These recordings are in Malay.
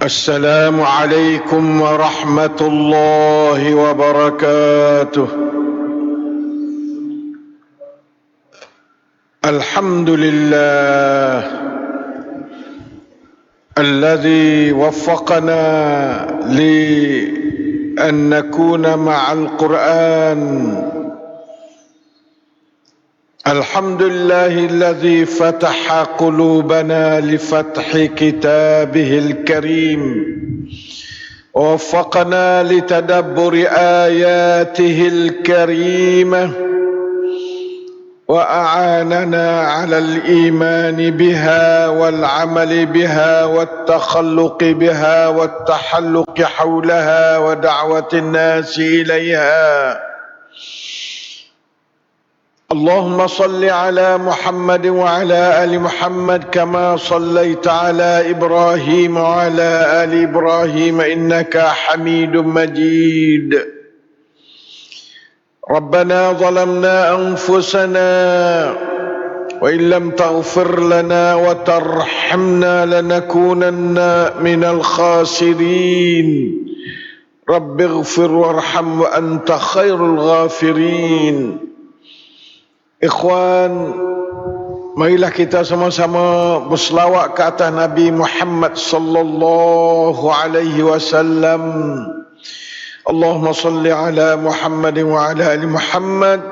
السلام عليكم ورحمة الله وبركاته. الحمد لله الذي وفقنا لأن نكون مع القرآن. الحمد لله الذي فتح قلوبنا لفتح كتابه الكريم، ووفقنا لتدبر آياته الكريمة، وأعاننا على الإيمان بها والعمل بها والتخلق بها والتحلق حولها ودعوة الناس إليها. اللهم صل على محمد وعلى آل محمد كما صليت على إبراهيم وعلى آل إبراهيم إنك حميد مجيد. ربنا ظلمنا أنفسنا وإن لم تغفر لنا وترحمنا لنكونن من الخاسرين. رب اغفر وارحم وأنت خير الغافرين. Ikhwan, marilah kita sama-sama berselawat ke atas Nabi Muhammad sallallahu alaihi wasallam. Allahumma salli ala Muhammad wa ala ali Muhammad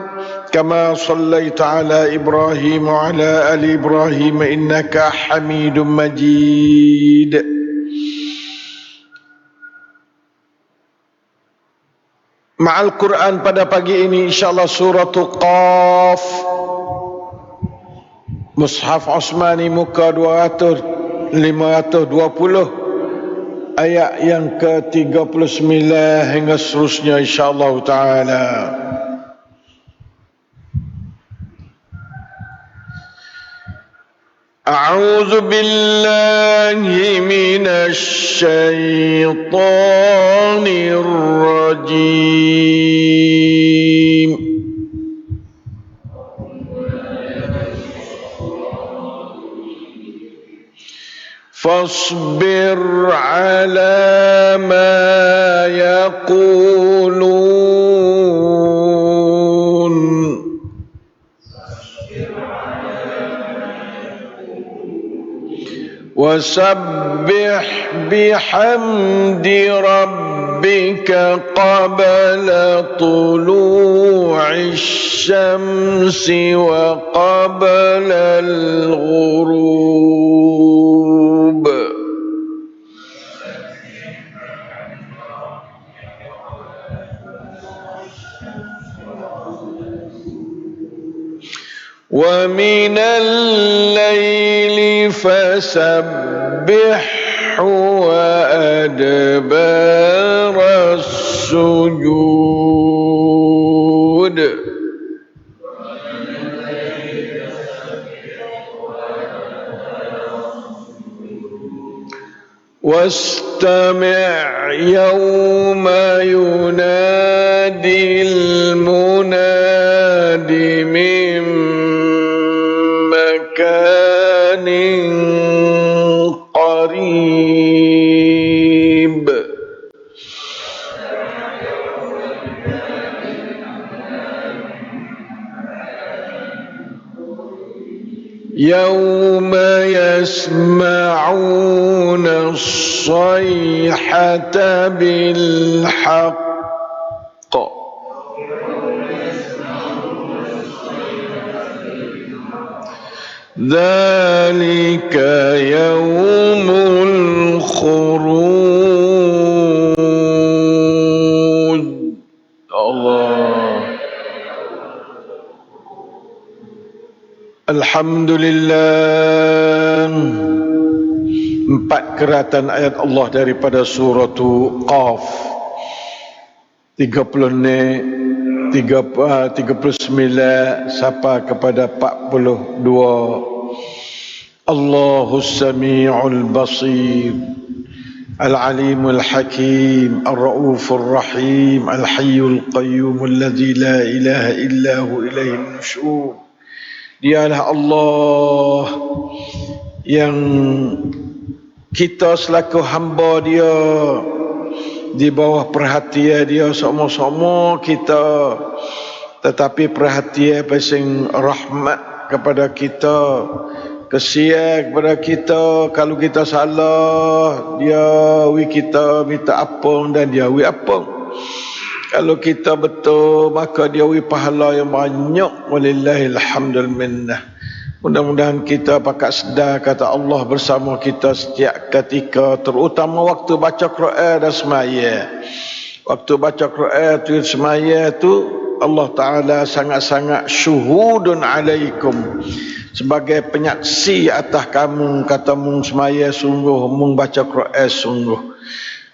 kama sallaita ala Ibrahim wa ala ali Ibrahim innaka Hamidum Majid. Ma'al Quran pada pagi ini insyaAllah suratul Qaf, Mushaf Osmani muka 520, ayat yang ke-39 hingga seterusnya insyaAllah ta'ala. أعوذ بالله من الشيطان الرجيم. فاصبر على ما يقولون وسبح بحمد ربك قبل طلوع الشمس وقبل الغروب. ومن الليل فسبحه وأدبار السجود. واستمع يوم ينادي المناد من مكان قريب. يوم يسمعون الصيحة بالحق ذلك يوم الخروج. الله. Alhamdulillah. 4 keratan ayat Allah daripada surah Qaf. 39 sampai kepada 42. Allahus Sami'ul Basir, Al-Alimul Hakim, Ar-Ra'ufur Rahim, Al-Hayyul Qayyum, Alladhi la ilaha illahu ilaihi nusyur. Dialah Allah yang kita selaku hamba dia di bawah perhatian dia sama-sama kita, tetapi perhatian pasing rahmat kepada kita, kesian kepada kita. Kalau kita salah, dia kita minta ampun dan dia ampun. Kalau kita betul, maka dia pahala yang banyak. Walillahil hamdul minnah. Mudah-mudahan kita pakat sedar kata Allah bersama kita setiap ketika, terutama waktu baca Quran dan semaya. Waktu baca Quran tu semaya tu Allah Ta'ala sangat-sangat syuhudun alaikum, sebagai penyaksi atas kamu, kata mung semaya sungguh, mung baca Quran sungguh.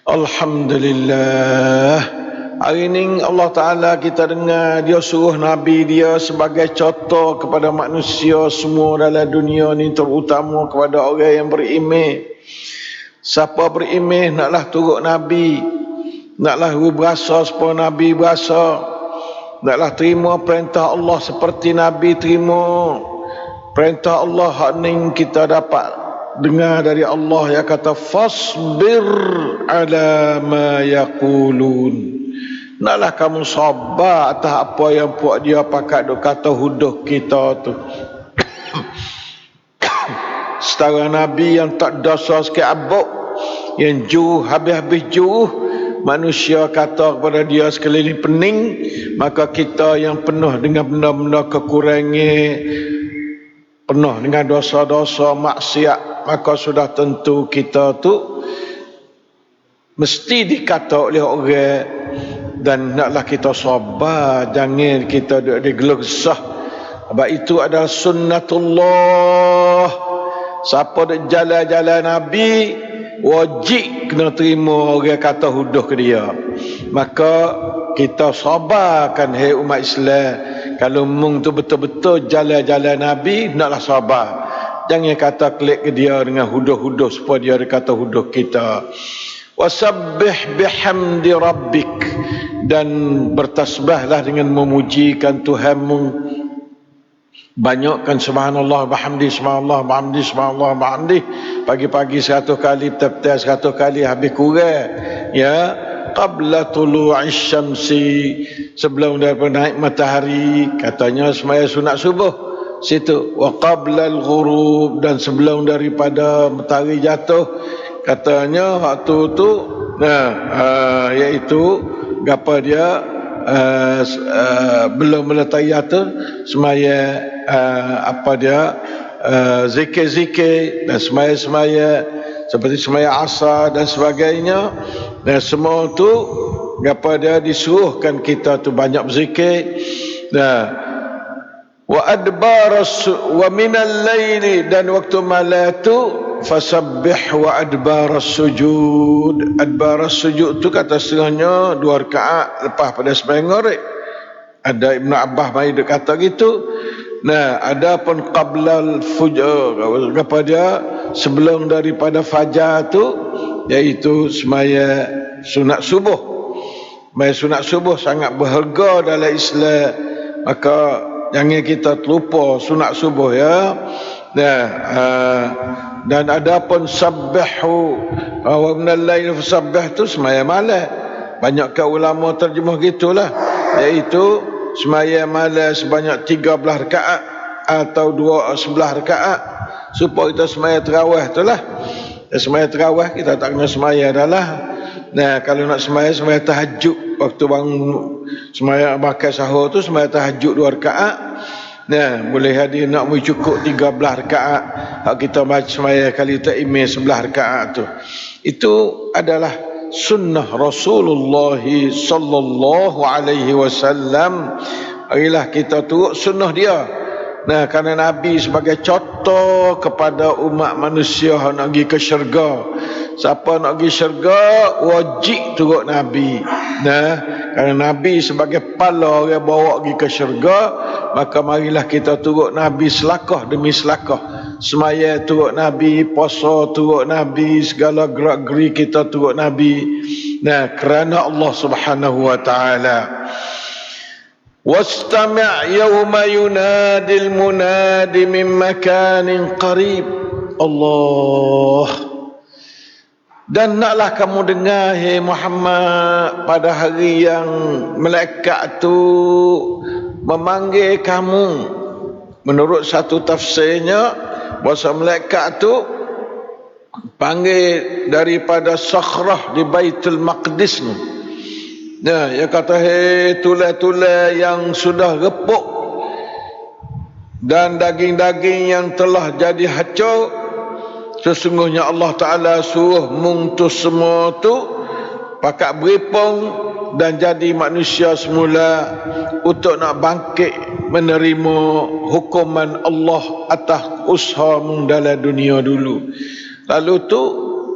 Alhamdulillah. Hari ini Allah Ta'ala kita dengar dia suruh Nabi dia sebagai contoh kepada manusia semua dalam dunia ni, terutama kepada orang yang beriman. Siapa beriman naklah turut Nabi, naklah berasa seperti Nabi berasa, naklah terima perintah Allah seperti Nabi terima perintah Allah. Hak ni kita dapat dengar dari Allah yang kata fasbir ala ma yaqulun. Naklah kamu sabar atas apa yang puak dia pakat duk kata huduh kita tu. Setara Nabi yang tak dosa sikit abuk, yang juh habis-habis juh, manusia kata kepada dia sekeliling pening, maka kita yang penuh dengan benda-benda kekurangan, penuh dengan dosa-dosa maksiat, maka sudah tentu kita tu mesti dikata oleh orang. Dan naklah kita sabar, jangan kita digelesah. Sebab itu adalah sunnatullah. Siapa duk jalan-jalan Nabi, wajib kena terima orang kata huduh ke dia. Maka kita sabarkan, hai umat Islam. Kalau mung tu betul-betul jalan-jalan Nabi, naklah sabar. Jangan kata klik ke dia dengan huduh-huduh supaya dia kata huduh kita. Wasabbih bihamdi rabbik, dan bertasbihlah dengan memujikan Tuhanmu. Banyakkan subhanallah bihamdi, subhanallah bihamdi, subhanallah bihamdi. Pagi-pagi 100 kali, petang 100 kali, habis kurang. Ya, qabla tulu'i syamsi, sebelum daripada naik matahari, katanya semaya sunat subuh situ. Wa qabla al-ghurub, dan sebelum daripada matahari jatuh, katanya waktu tu iaitu gapa dia belum meletai tu semaya apa dia zikir-zikir dan semaya-semaya seperti semaya asar dan sebagainya. Dan semua tu gapa dia disuruhkan kita tu banyak berzikir. Wa adbaras wa minal laili, dan waktu malam tu fasabbih wa adbaras sujud. Adbaras sujud tu kata setengahnya 2 rakaat lepas pada sembahyang maghrib. Ada Ibn Abbas mai dia kata gitu. Nah, ada pun qablal fujur, apa dia, sebelum daripada fajar tu, iaitu semaya sunat subuh. Semaya sunat subuh sangat berharga dalam Islam. Maka jangan kita terlupa sunat subuh ya. Dan ada pun sabbihu wa minal laili fasabbih tu semaya malam. Banyakkan ulama terjemah gitulah, iaitu semaya malam sebanyak 13 rakaat atau 11 rakaat supaya kita semaya tarawih itulah. Semaya tarawih kita tak kena semaya adalah. Nah, kalau nak semaya tahajud, waktu bangun semaya makan sahur tu semaya tahajud 2 rakaat. Nah, boleh hadir nak cukup 13 rakaat. Hak kita baca semaya kali tak imam 11 rakaat tu. Itu adalah sunnah Rasulullah sallallahu alaihi wasallam. Marilah kita turut sunnah dia. Nah, kerana Nabi sebagai contoh kepada umat manusia nak pergi ke syurga. Siapa nak pergi syurga wajib turut Nabi. Nah, kerana Nabi sebagai pala orang bawa pergi ke syurga, maka marilah kita turut Nabi selakah demi selakah. Semaya turut Nabi, puasa turut Nabi, segala gerak-geri kita turut Nabi. Nah, kerana Allah Subhanahu wa taala. Wastami' yawma yunadil munadi min makanin qarib. Allah. Dan naklah kamu dengar, hai Muhammad, pada hari yang malaikat tu memanggil kamu. Menurut satu tafsirnya, bahasa malaikat tu panggil daripada sakhrah di Baitul Maqdis tu. Nah, dia kata, hei tulai-tulai yang sudah repuk dan daging-daging yang telah jadi hancur, sesungguhnya Allah Ta'ala suruh mung tu semua tu pakat beripung dan jadi manusia semula untuk nak bangkit menerima hukuman Allah atas usaha mung dalam dunia dulu. Lalu tu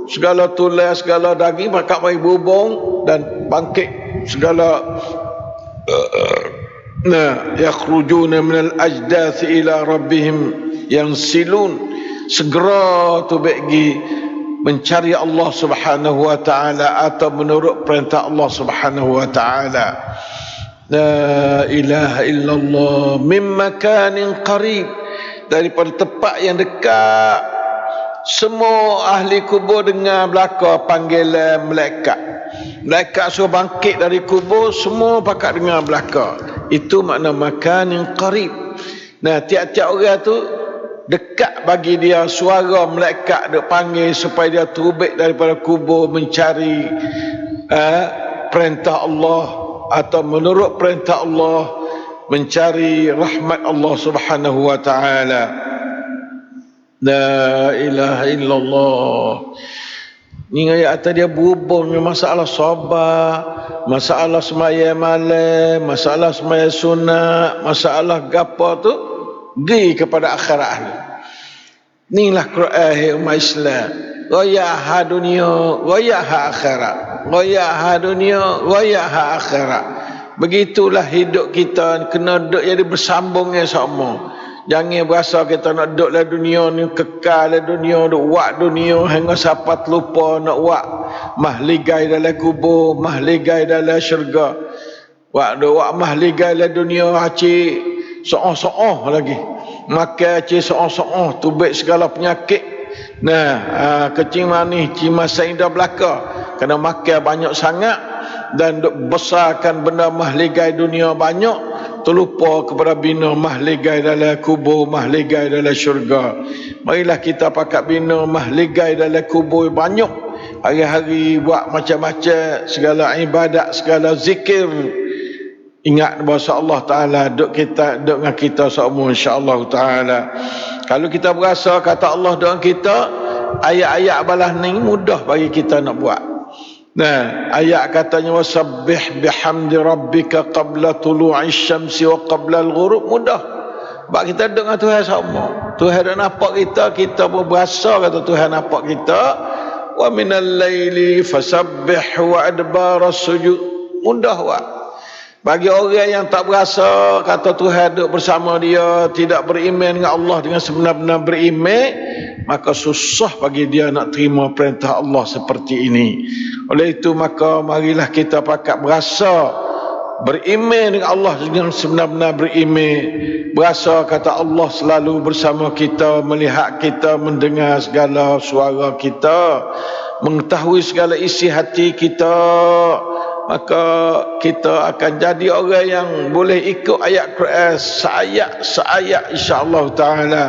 segala tulai, segala daging pakat mari berhubung dan bangkit segala yakhrujuna minal ajdathi ila rabbihim yansilun. Segera tu bagi mencari Allah Subhanahu wa taala atau menurut perintah Allah Subhanahu wa taala. La ilaha illallah min makanin qarib, daripada tempat yang dekat. Semua ahli kubur dengar belaka panggilan malaikat. Malaikat suruh bangkit dari kubur, semua pakat dengar belaka. Itu makna makanin qarib. Nah, tiap-tiap orang tu dekat bagi dia suara malaikat duk panggil supaya dia terbit daripada kubur mencari perintah Allah atau menurut perintah Allah, mencari rahmat Allah Subhanahu wa taala. La ilaha illallah. Ni ayat atas dia berhubung dengan masalah sabar, masalah sembahyang malam, masalah sembahyang sunat, masalah gapo tu pergi kepada akhirat ni. Inilah Quran umat Islam. Raya ha dunia, raya ha akhirat. Raya ha dunia, raya ha akhirat. Begitulah hidup kita, kena duduk jadi bersambungnya sama. Jangan berasa kita nak duduk dalam dunia ni, kekal dalam dunia, duk buat dunia hingga siapa terlupa nak buat mahligai dalam kubur, mahligai dalam syurga. Duk buat mahligai dalam dunia acik so'oh-so'oh lagi. Makan acik so'oh-so'oh, tubik segala penyakit. Nah, kecing manis, cimasa indah belaka. Kena makan banyak sangat dan duk besarkan benda mahligai dunia banyak, terlupa kepada bina mahligai dalam kubur, mahligai dalam syurga. Marilah kita pakat bina mahligai dalam kubur banyak. Hari-hari buat macam-macam, segala ibadat, segala zikir. Ingat bahasa Allah Ta'ala duk dengan kita semua, insya-Allah Ta'ala. Kalau kita berasa kata Allah dengan kita, ayat-ayat balas ni mudah bagi kita nak buat. Nah, ayat katanya wasabbih bihamdi rabbika qabla tulu'i syamsi wa qabla al-ghurub, mudah. Sebab kita duduk dengan Tuhan sama. Tuhan dah nampak kita pun berasa kata Tuhan nampak kita. Wa minal laili fasabbih wa adbara sujud. Mudah buat. Bagi orang yang tak berasa kata Tuhan duduk bersama dia, tidak beriman dengan Allah dengan sebenar-benar beriman, maka susah bagi dia nak terima perintah Allah seperti ini. Oleh itu maka marilah kita pakat berasa beriman dengan Allah dengan sebenar-benar beriman. Berasa kata Allah selalu bersama kita, melihat kita, mendengar segala suara kita, mengetahui segala isi hati kita. Maka kita akan jadi orang yang boleh ikut ayat Quran seayat insya-Allah Ta'ala.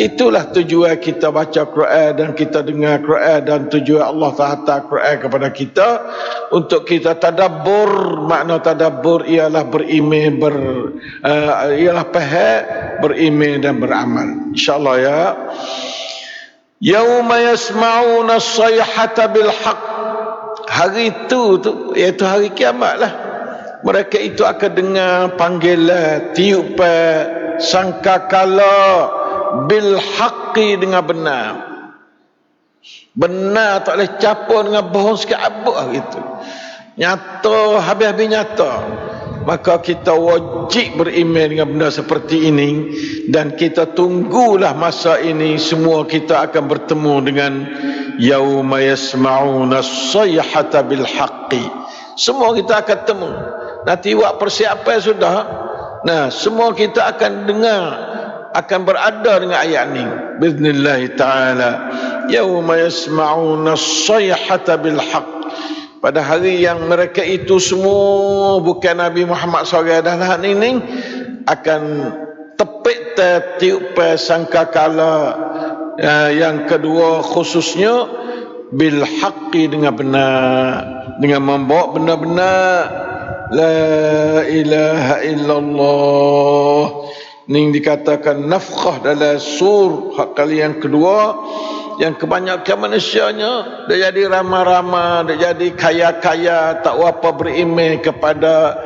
Itulah tujuan kita baca Quran dan kita dengar Quran, dan tujuan Allah Ta'ala Quran kepada kita untuk kita tadabbur. Makna tadabbur ialah beriman, ialah faham, beriman dan beramal, insya-Allah ya. Yauma yasma'una as-sayhata bil haqq. Hari itu iaitu hari kiamat lah. Mereka itu akan dengar panggilan, tiupan sangkakala bil haqqi, dengan benar. Benar tak boleh campur dengan bohong sikit abuk gitu. Nyata, habis-habis nyata. Maka kita wajib beriman dengan benda seperti ini, dan kita tunggulah masa ini. Semua kita akan bertemu dengan yauma yasma'una as-sayhata bil haqqi. Semua kita akan temu. Nanti buat persiapan sudah. Nah, semua kita akan dengar, akan berada dengan ayat ni biiznillah taala. yauma yasma'una as-sayhata bil haqq, pada hari yang mereka itu semua bukan Nabi Muhammad SAW dah lah ni akan tepik tiup sangkakala. Yang kedua khususnya bil haqqi, dengan benar, dengan membawa benar-benar la ilaha illallah. Ini dikatakan nafkhah dalam sur hak kali yang kedua, yang kebanyakan manusianya dia jadi ramah-ramah, dia jadi kaya-kaya, tak apa beriman kepada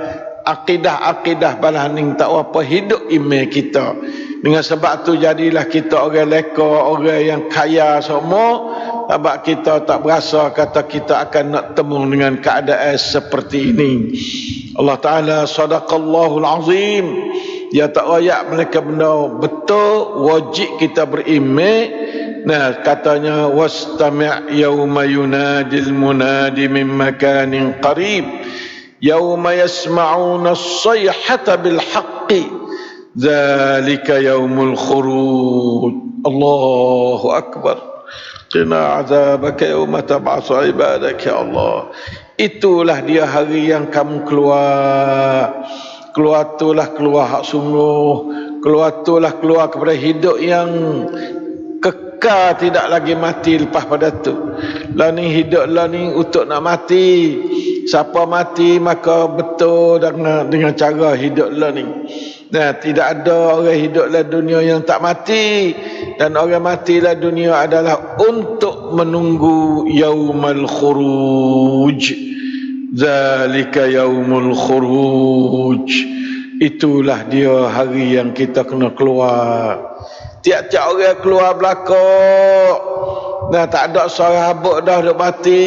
akidah-akidah balaning, tak apa hidup iman kita. Dengan sebab tu jadilah kita orang leka, orang yang kaya semua, sebab kita tak berasa kata kita akan nak temu dengan keadaan seperti ini. Allah Ta'ala sadaqallahul azim, dia tak royak mereka benda betul, wajib kita beriman. Nah, katanya wastami' yauma yunadil munadi min makanin qarib yauma yasma'una as-sayhata bil haqqi dzalika yaumul khuruj. Allahu akbar. Qina azabaka yauma tab'atsu ibadak ya Allah. Itulah dia hari yang kamu keluar tulah keluar hak sungguh, keluar tulah keluar kepada hidup yang kekal, tidak lagi mati lepas pada tu. Lah ni hidup lah ni untuk nak mati. Siapa mati maka betul dengan cara hidup lah ni. Nah, tidak ada orang hidup lah dunia yang tak mati, dan orang mati lah dunia adalah untuk menunggu yaumal khuruj. Zalika yaumul khuruj. Itulah dia hari yang kita kena keluar. Tiap-tiap orang keluar belakang. Nah, tak ada seorang habuk dah duk mati.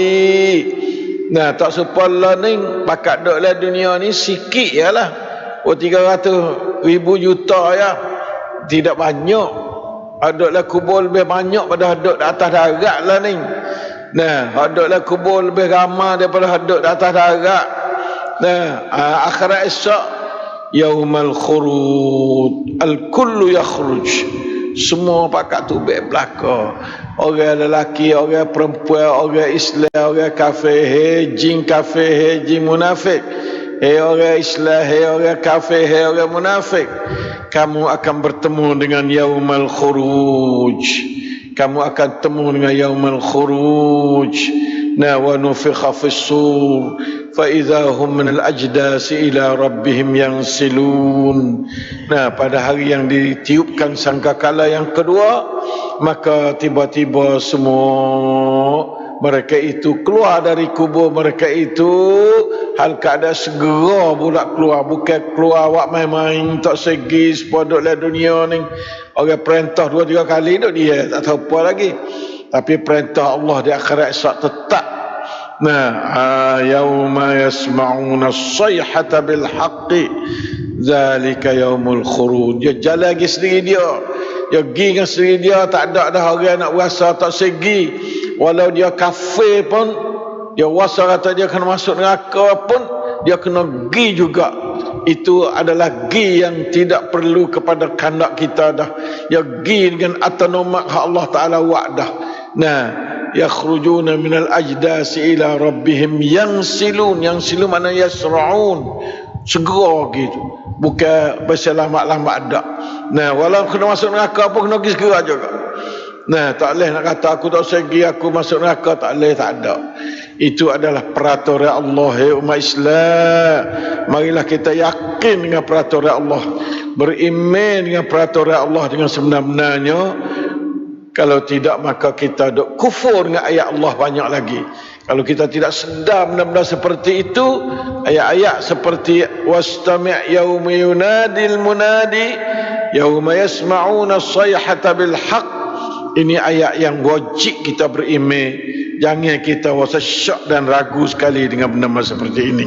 Nah, tak sepalah ni bakat duk lah dunia ni sikit je lah. 300,000 juta ya. Tidak banyak. Aduklah kubur lebih banyak pada haduk di atas darat lah ni. Nah, haduklah kubur lebih ramai daripada haduk di atas darat. Nah, akhirat esok yaumal khuruj, al-kullu yakhruj. Semua pakat tubik belaka. Orang lelaki, orang perempuan, orang Islam, orang kafir, jin kafir, jin munafik. Orang Islam, orang kafir, orang munafik. Kamu akan bertemu dengan yaumal khuruj. Kamu akan temu dengan yaumal khuruj. Nah, wa nufikha fis-sur fa idza hum min al-ajdas ila rabbihim yansilun. Nah, pada hari yang ditiupkan sangkakala yang kedua, maka tiba-tiba semua mereka itu keluar dari kubur mereka itu hal keadaan segera pula keluar, bukan keluar awak main-main tak segi sepodoklah dunia ni. Orang perintah 2-3 kali duk dia tak tahu apa lagi, tapi perintah Allah di akhirat esok tetap. Nah, yauma yasma'una as-sayhata bil haqqi zalika yaumul khuruj. Dia jalan lagi sendiri dia pergi dengan sendiri dia, tak ada dah orang nak berasa tak segi. Walau dia kafir pun, dia wasa kata dia kena masuk neraka pun, dia kena pergi juga. Itu adalah gi yang tidak perlu kepada kandak kita dah. Dia gi dengan autonomat Allah Ta'ala wa'dah. Nah, yakhrujuna minal ajdasi ila rabbihim yansilun. Yansilun mana yasra'un, segera gitu, bukan berselamat-lamat dak. Nah, walau kena masuk neraka pun kena pergi segera juga. Nah, tak boleh nak kata aku tak segi aku masuk neraka, tak boleh, tak ada. Itu adalah peraturan Allah. Hai umat Islam, marilah kita yakin dengan peraturan Allah, beriman dengan peraturan Allah dengan sebenar-benarnya. Kalau tidak maka kita duk kufur dengan ayat Allah banyak lagi. Kalau kita tidak sedar benda-benda seperti itu, ayat-ayat seperti wastami' yauma yunadil munadi yauma yasma'una as-sayhata bil haqq, ini ayat yang wajib kita beriman. Jangan kita rasa syak dan ragu sekali dengan benda seperti ini.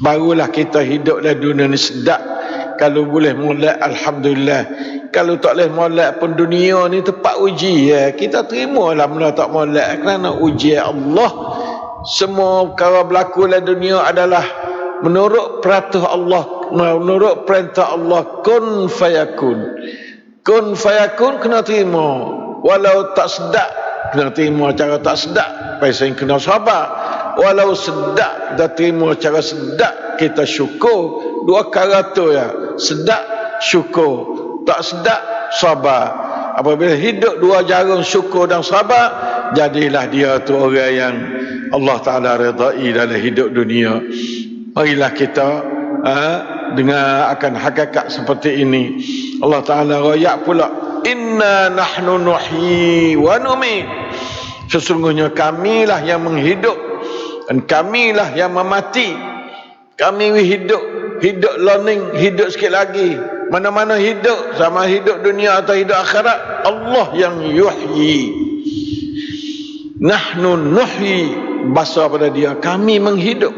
Barulah kita hiduplah dunia ni sedap. Kalau boleh molek, alhamdulillah. Kalau tak boleh molek pun, dunia ni tempat uji ya. Kita terimalah benda tak molek kerana ujian Allah. Semua perkara berlaku dalam dunia adalah menurut peraturan Allah, menurut perintah Allah. Kun fayakun. Kun fayakun kena terima. Walau tak sedap kena terima cara tak sedap, pasal kena sabar. Walau sedap dah terima cara sedap, kita syukur. Dua perkara tu ya, sedap syukur, tak sedap sabar. Apabila hidup dua jarum syukur dan sabar, jadilah dia tu orang yang Allah Ta'ala redai dalam hidup dunia. Marilah kita dengar akan hakikat seperti ini. Allah Ta'ala royak pula, inna nahnu nuhyi wa numit. Sesungguhnya kamilah yang menghidup dan kamilah yang memati. Kami hidup learning, hidup sikit lagi. Mana-mana hidup, sama hidup dunia atau hidup akhirat, Allah yang yuhyi. Nahnu nuhyi, bahasa pada dia, kami menghidup.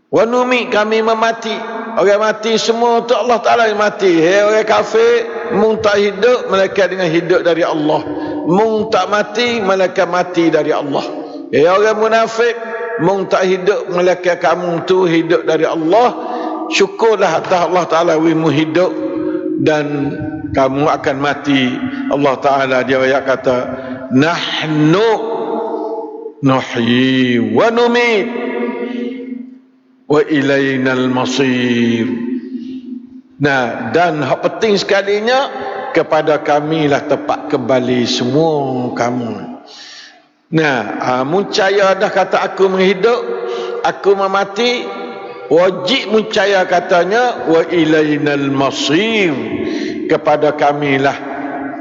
Wa numi, kami memati. Orang mati semua untuk Allah Ta'ala yang mati. Orang kafir mung tak hidup, malaikat dengan hidup dari Allah. Mung tak mati, malaikat mati dari Allah. Orang munafik mung tak hidup, malaikat kamu tu hidup dari Allah. Syukurlah atas Allah Ta'ala wimu hidup dan kamu akan mati. Allah Ta'ala dia kata, nahnu nuhyi wa numit wa ilainal masir. Nah, dan hak penting sekalinya, kepada kamilah tempat kembali semua kamu. Nah, muncaya dah kata aku menghidup, aku memati, wajib muncaya katanya wa ilainal masir, kepada kamilah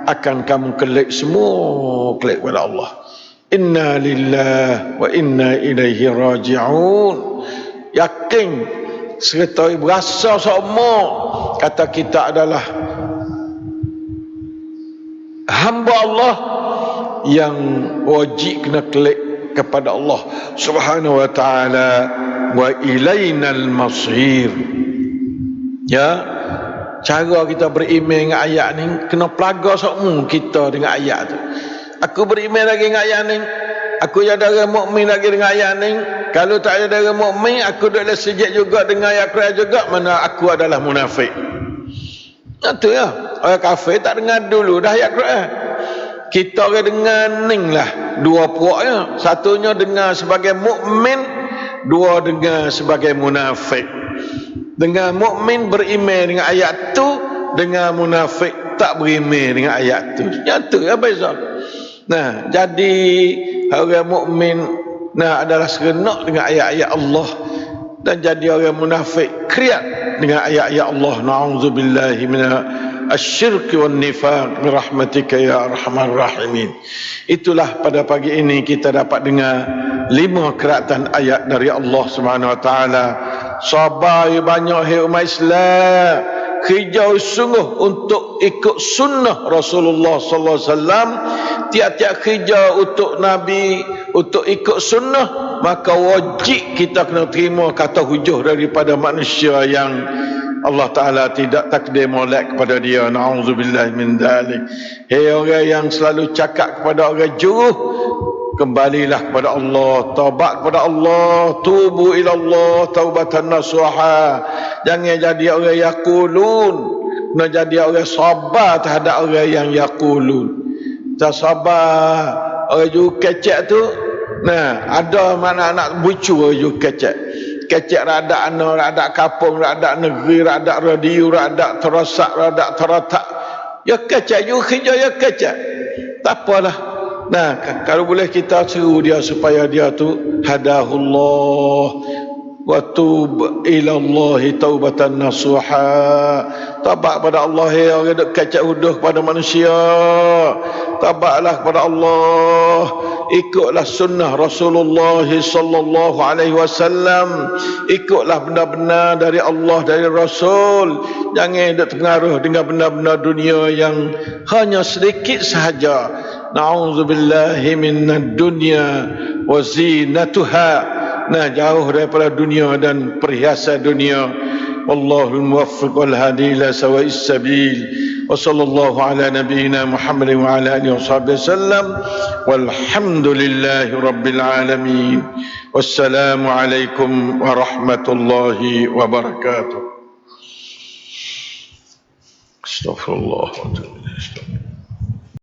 akan kamu kelak semua, kelak kepada Allah. Inna lillahi wa inna ilaihi raji'un. Yakin serta berasa semua kata kita adalah hamba Allah yang wajib kena kelak kepada Allah Subhanahu wa ta'ala. Wa ilainal masir. Ya, cara kita beriman dengan ayat ni kena pelaga semua kita dengan ayat tu. Aku beriman lagi dengan ayat ni, aku jadi orang mukmin lagi dengan ayat ni. Kalau tak ada orang mukmin, aku dah sejak juga dengan ayat Quran juga, mana aku adalah munafik. Itu ya, orang kafir tak dengar dulu dah ayat Quran. Kita orang dengar ning lah, dua puaknya. Satunya dengar sebagai mukmin, dua dengar sebagai munafik. Dengan mukmin beriman dengan ayat tu, dengan munafik tak beriman dengan ayat tu. Yang tu ya beza. Nah, jadi orang mukmin adalah serentak dengan ayat-ayat Allah, dan jadi orang munafik kriat dengan ayat-ayat Allah. Na'udzubillahi minasyirki wan nifaq birahmatika ya arhamar rahimin. Itulah pada pagi ini kita dapat dengar 5 keratan ayat dari Allah Subhanahu wa taala. Sabar banyak hai umat Islam, kerja sungguh untuk ikut sunnah Rasulullah sallallahu alaihi wasallam. Tiap-tiap kerja untuk Nabi, untuk ikut sunnah, maka wajib kita kena terima kata hujah daripada manusia yang Allah Ta'ala tidak takdir molek kepada dia. Na'udzubillah min dhalik. Hei orang yang selalu cakap kepada orang juruh, kembalilah kepada Allah, taubat kepada Allah, tubu ilallah taubatan nasuha. Jangan jadi orang yaqulun, kena jadi orang sabar terhadap orang yang yaqulun. Tak sabar orang juruh kecek tu. Nah, ada mana anak bucu orang juruh kecek. Kecek radak anak, radak kampung, radak negeri, radak radio, radak terosak, radak terotak. Ya kecek juga kerja, ya kecek. Tak apalah. Nah, kalau boleh kita seru dia supaya dia tu hadahullah wa tub ilallahi taubatan nasuha. Tabat kepada Allah, ya orang duk kecek huduh kepada manusia. Tabatlah kepada Allah, ikutlah sunnah Rasulullah sallallahu alaihi wasallam, ikutlah benar-benar dari Allah, dari Rasul. Jangan duk terpengaruh dengan benda-benda dunia yang hanya sedikit sahaja. Na'udzubillahi minad dunya wa zinatuha. Nah, jauh daripada dunia dan perhiasan dunia. Wallahul muwaffiq wal hadi ila sawa'is sabil. Wa sallallahu ala nabiyyina Muhammadin wa ala alihi washabbihi wasallam. Walhamdulillahi rabbil alamin. Wassalamu alaikum warahmatullahi wabarakatuh. Astaghfirullah wa atubu ilaih.